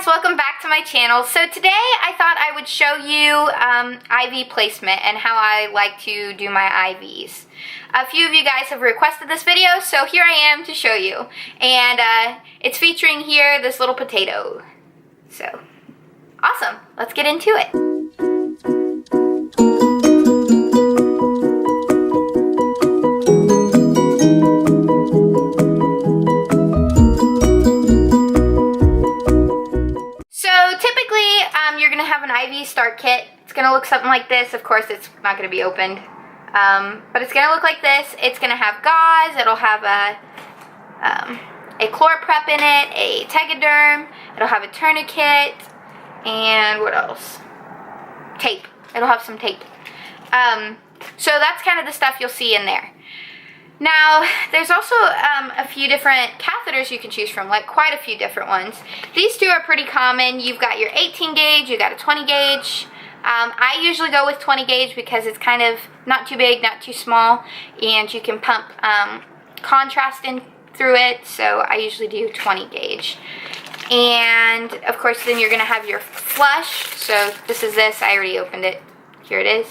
welcome back to my channel. So today I thought I would show you IV placement and how I like to do my IVs. A few of you guys have requested this video, so here I am to show you. And it's featuring here this little potato. So, awesome. Let's get into it. You're going to have an IV start kit. It's going to look something like this. Of course, it's not going to be opened. But it's going to look like this. It's going to have gauze. It'll have a ChlorPrep in it, a tegaderm. It'll have a tourniquet. And what else? Tape. It'll have some tape. So that's kind of the stuff you'll see in there. Now, there's also a few different catheters you can choose from, like quite a few different ones. These two are pretty common. You've got your 18 gauge, you've got a 20 gauge. I usually go with 20 gauge because it's kind of not too big, not too small, and you can pump contrast in through it, so I usually do 20 gauge. And, of course, then you're going to have your flush. So this is this. I already opened it. Here it is.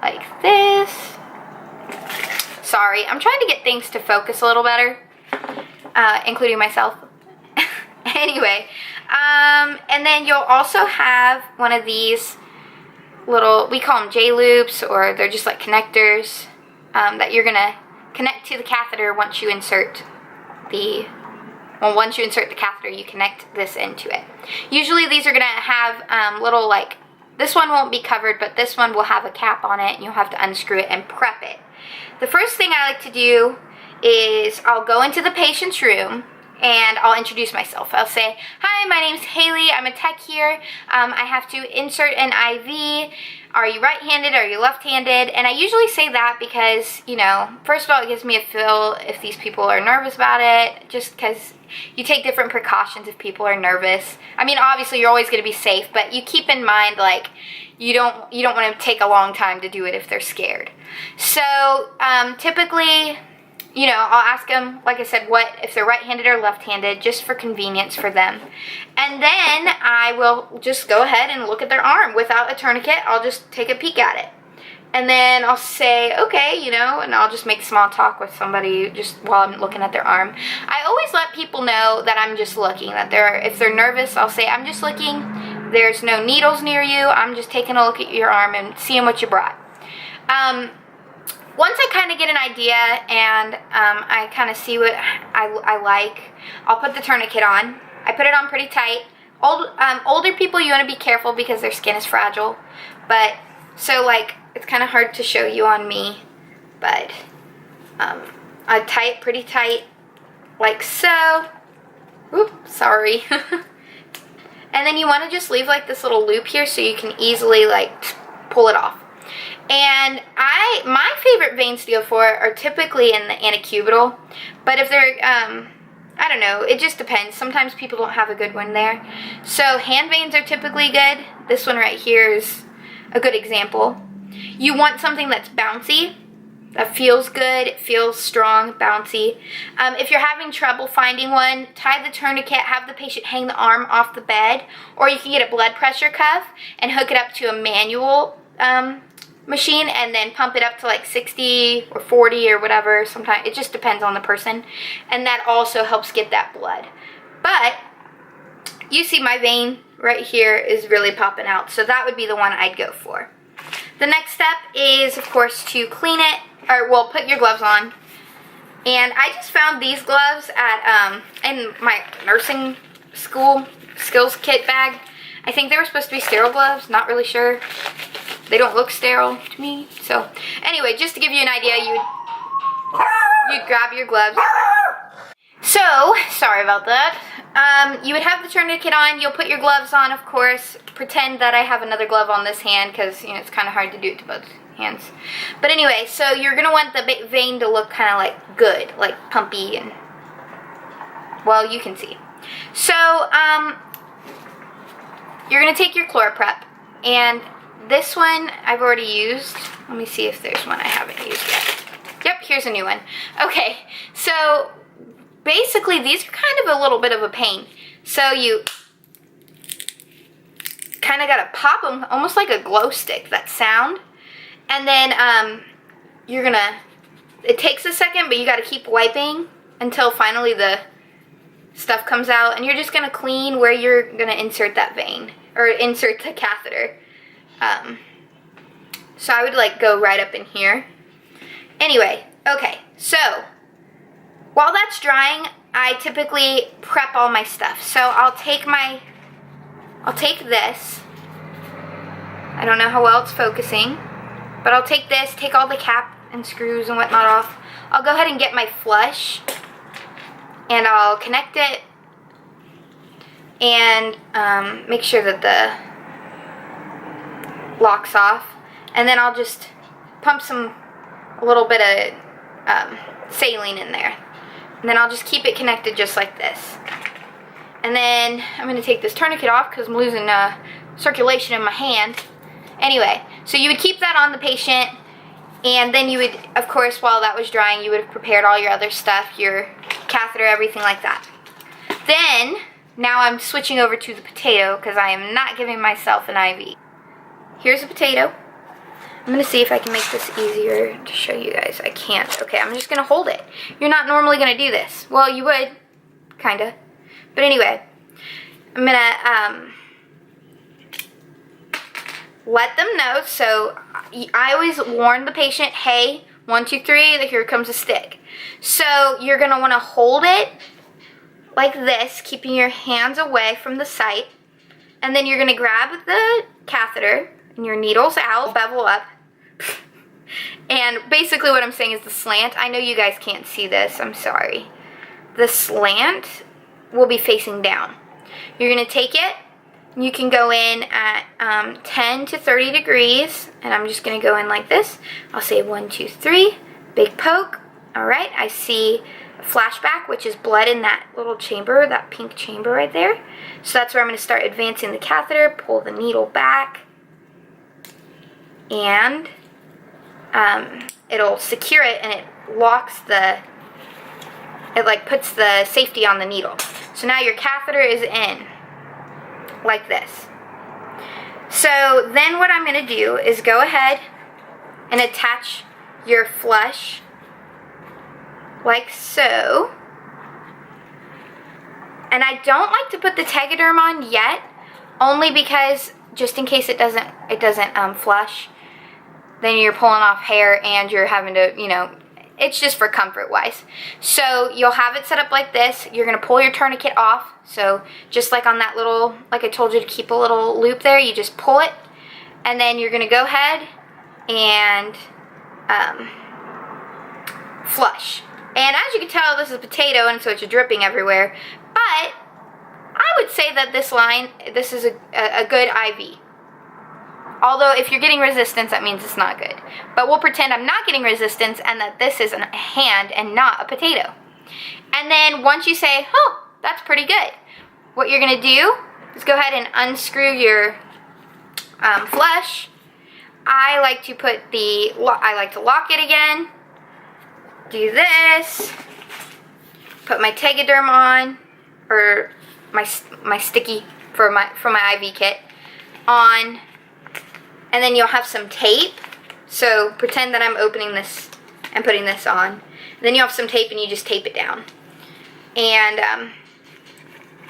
Like this. Sorry, I'm trying to get things to focus a little better, including myself. Anyway, and then you'll also have one of these little, we call them J-loops, or they're just like connectors that you're going to connect to the catheter once you insert once you insert the catheter, you connect this into it. Usually these are going to have little, like, this one won't be covered, but this one will have a cap on it, and you'll have to unscrew it and prep it. The first thing I like to do is I'll go into the patient's room and I'll introduce myself. I'll say, hi, my name's Haley. I'm a tech here. I have to insert an IV. Are you right-handed? Are you left-handed? And I usually say that because, you know, first of all, it gives me a feel if these people are nervous about it, just because you take different precautions if people are nervous. I mean, obviously, you're always going to be safe, but you keep in mind, like, you don't want to take a long time to do it if they're scared. So, typically, you know, I'll ask them, like I said, if they're right-handed or left-handed, just for convenience for them. And then I will just go ahead and look at their arm. Without a tourniquet, I'll just take a peek at it. And then I'll say, okay, you know, and I'll just make small talk with somebody just while I'm looking at their arm. I always let people know that I'm just looking, that if they're nervous, I'll say, I'm just looking. There's no needles near you. I'm just taking a look at your arm and seeing what you brought. Once I kind of get an idea and I kind of see what I like, I'll put the tourniquet on. I put it on pretty tight. Older people, you want to be careful because their skin is fragile. But, so like, it's kind of hard to show you on me. But, I tie it pretty tight, like so. Oops, sorry. And then you want to just leave like this little loop here so you can easily like pull it off. And my favorite veins to go for are typically in the antecubital, but if they're, I don't know, it just depends. Sometimes people don't have a good one there. So hand veins are typically good. This one right here is a good example. You want something that's bouncy, that feels good, it feels strong, bouncy. If you're having trouble finding one, tie the tourniquet, have the patient hang the arm off the bed, or you can get a blood pressure cuff and hook it up to a manual machine and then pump it up to like 60 or 40 or whatever. Sometimes it just depends on the person, and that also helps get that blood. But you see my vein right here is really popping out, so that would be the one I'd go for. The next step is, of course, to clean it, or well, put your gloves on. And I just found these gloves at in my nursing school skills kit bag. I think they were supposed to be sterile gloves, not really sure. They don't look sterile to me. So anyway, just to give you an idea, you'd grab your gloves. So, sorry about that. You would have the tourniquet on. You'll put your gloves on, of course. Pretend that I have another glove on this hand because, you know, it's kind of hard to do it to both hands. But anyway, so you're going to want the vein to look kind of like good, like pumpy, and, well, you can see. So, you're going to take your ChlorPrep, and this one I've already used. Let me see if there's one I haven't used yet. Yep, here's a new one. Okay, so basically these are kind of a little bit of a pain. So you kind of got to pop them almost like a glow stick, that sound. And then you're going to, it takes a second, but you got to keep wiping until finally the stuff comes out. And you're just going to clean where you're going to insert that vein, or insert the catheter. So I would like go right up in here. Anyway, okay, so while that's drying, I typically prep all my stuff. So I'll take this. I don't know how well it's focusing, but I'll take this, take all the cap and screws and whatnot off. I'll go ahead and get my flush, and I'll connect it and make sure that the locks off. And then I'll just pump a little bit of saline in there. And then I'll just keep it connected just like this. And then I'm going to take this tourniquet off because I'm losing circulation in my hand. Anyway, so you would keep that on the patient, and then you would, of course, while that was drying, you would have prepared all your other stuff, your catheter, everything like that. Then, now I'm switching over to the potato because I am not giving myself an IV. Here's a potato. I'm going to see if I can make this easier to show you guys. I can't. Okay, I'm just going to hold it. You're not normally going to do this. Well, you would, kind of. But anyway, I'm going to let them know. So I always warn the patient, hey, 1, 2, 3, here comes a stick. So you're going to want to hold it like this, keeping your hands away from the site. And then you're going to grab the catheter and your needles out, bevel up. And basically what I'm saying is the slant, I know you guys can't see this, I'm sorry. The slant will be facing down. You're going to take it, and you can go in at 10 to 30 degrees, and I'm just going to go in like this. I'll say 1, 2, 3, big poke. Alright, I see a flashback, which is blood in that little chamber, that pink chamber right there. So that's where I'm going to start advancing the catheter, pull the needle back, and it'll secure it, and it locks it like puts the safety on the needle. So now your catheter is in, like this. So then what I'm going to do is go ahead and attach your flush, like so. And I don't like to put the Tegaderm on yet, only because just in case it doesn't flush. Then you're pulling off hair and you're having to, it's just for comfort wise. So you'll have it set up like this. You're going to pull your tourniquet off. So just like on that little, like I told you to keep a little loop there, you just pull it. And then you're going to go ahead and flush. And as you can tell, this is a potato, and so it's dripping everywhere. But I would say that this is a good IV. Although if you're getting resistance, that means it's not good. But we'll pretend I'm not getting resistance and that this is a hand and not a potato. And then once you say, oh, that's pretty good, what you're going to do is go ahead and unscrew your flush. I like to lock it again. Do this. Put my Tegaderm on, or my sticky for my IV kit on. And then you'll have some tape. So pretend that I'm opening this and putting this on. Then you'll have some tape and you just tape it down. And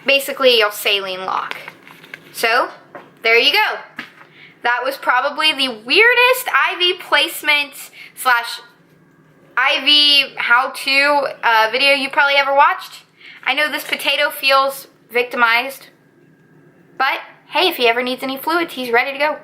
basically you'll saline lock. So there you go. That was probably the weirdest IV placement / IV how-to video you probably ever watched. I know this potato feels victimized. But hey, if he ever needs any fluids, he's ready to go.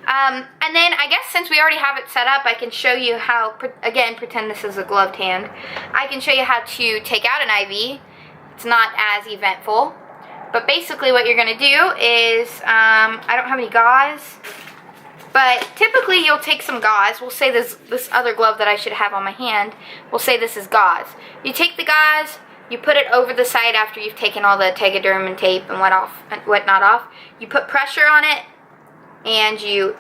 And then I guess since we already have it set up, I can show you how, again, pretend this is a gloved hand. I can show you how to take out an IV. It's not as eventful. But basically what you're going to do is, I don't have any gauze, but typically you'll take some gauze. We'll say this other glove that I should have on my hand, we'll say this is gauze. You take the gauze, you put it over the site after you've taken all the Tegaderm and tape and whatnot off. You put pressure on it, and you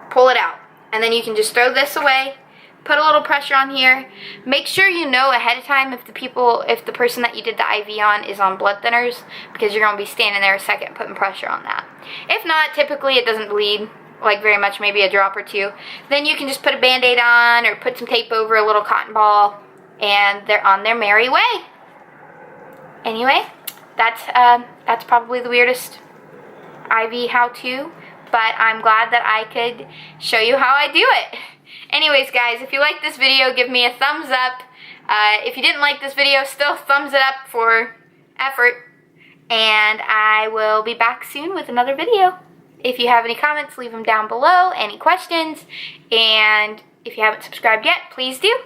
pull it out. And then you can just throw this away. put a little pressure on here. Make sure you know ahead of time if the person that you did the IV on is on blood thinners, because you're going to be standing there a second putting pressure on that. If not, typically it doesn't bleed like very much, maybe a drop or two. Then you can just put a Band-Aid on or put some tape over a little cotton ball, and they're on their merry way. Anyway, that's probably the weirdest IV how-to, but I'm glad that I could show you how I do it. Anyways, guys, if you like this video, give me a thumbs up. If you didn't like this video, still thumbs it up for effort. And I will be back soon with another video. If you have any comments, leave them down below. Any questions. And if you haven't subscribed yet, please do.